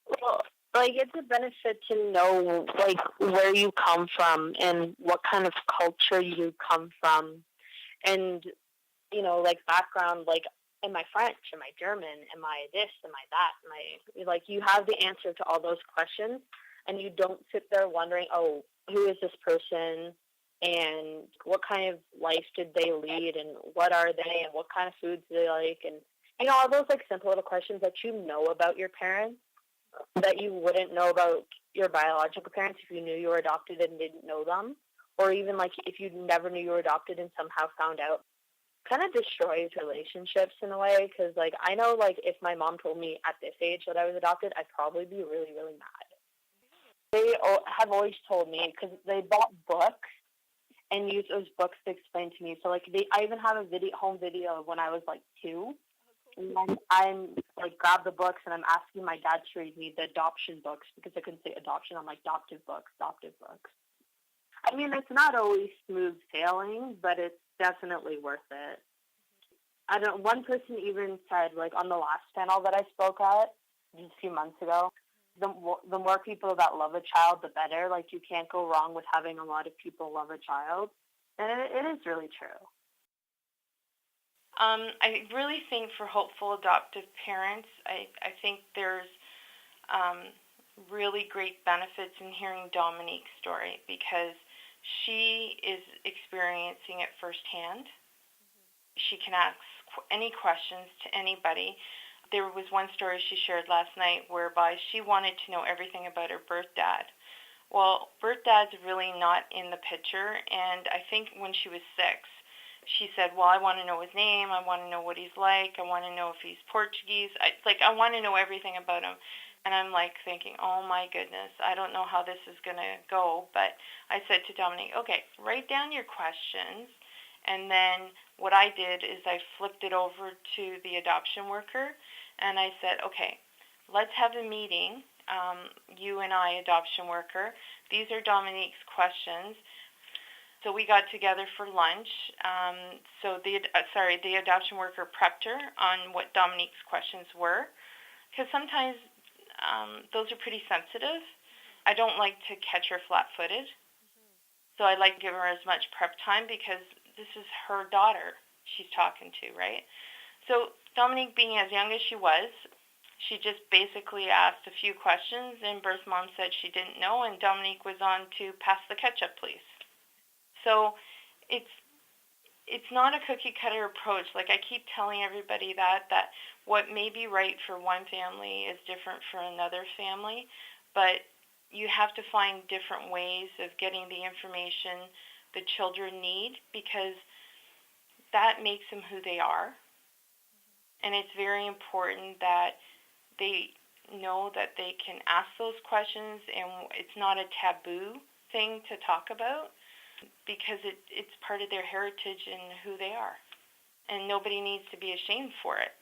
Well, like it's a benefit to know like where you come from and what kind of culture you come from, and like background, like am I French, am I German, am I this, am I that, am I like you have the answer to all those questions, and you don't sit there wondering, oh, who is this person, and what kind of life did they lead, and what are they, and what kind of foods do they like, and all those like simple little questions that you know about your parents that you wouldn't know about your biological parents if you knew you were adopted and didn't know them, or even like if you never knew you were adopted and somehow found out. Kind of destroys relationships in a way, because like I know like if my mom told me at this age that I was adopted, I'd probably be really really mad. They have always told me, because they bought books and used those books to explain to me. So like I even have a home video of when I was like 2. And I'm like grab the books and I'm asking my dad to read me the adoption books, because I couldn't say adoption. I'm like adoptive books, adoptive books. I mean, it's not always smooth sailing, but it's definitely worth it. I don't. One person even said, like on the last panel that I spoke at just a few months ago, the more people that love a child, the better. Like you can't go wrong with having a lot of people love a child, and it is really true. I really think for hopeful adoptive parents, I think there's really great benefits in hearing Dominique's story, because she is experiencing it firsthand. She can ask any questions to anybody. There was one story she shared last night whereby she wanted to know everything about her birth dad. Well, birth dad's really not in the picture, and I think when she was 6, she said, well, I want to know his name, I want to know what he's like, I want to know if he's Portuguese, I want to know everything about him. And I'm like thinking, oh my goodness, I don't know how this is going to go. But I said to Dominique, okay, write down your questions. And then what I did is I flipped it over to the adoption worker, and I said, okay, let's have a meeting, you and I, adoption worker. These are Dominique's questions. So we got together for lunch. So the adoption worker prepped her on what Dominique's questions were, because sometimes those are pretty sensitive. I don't like to catch her flat-footed, so I like to give her as much prep time, because this is her daughter she's talking to, right? So Dominique, being as young as she was, she just basically asked a few questions, and birth mom said she didn't know, and Dominique was on to pass the ketchup, please. So it's not a cookie-cutter approach. Like I keep telling everybody that what may be right for one family is different for another family, but you have to find different ways of getting the information the children need, because that makes them who they are. And it's very important that they know that they can ask those questions, and it's not a taboo thing to talk about, because it's part of their heritage and who they are. And nobody needs to be ashamed for it.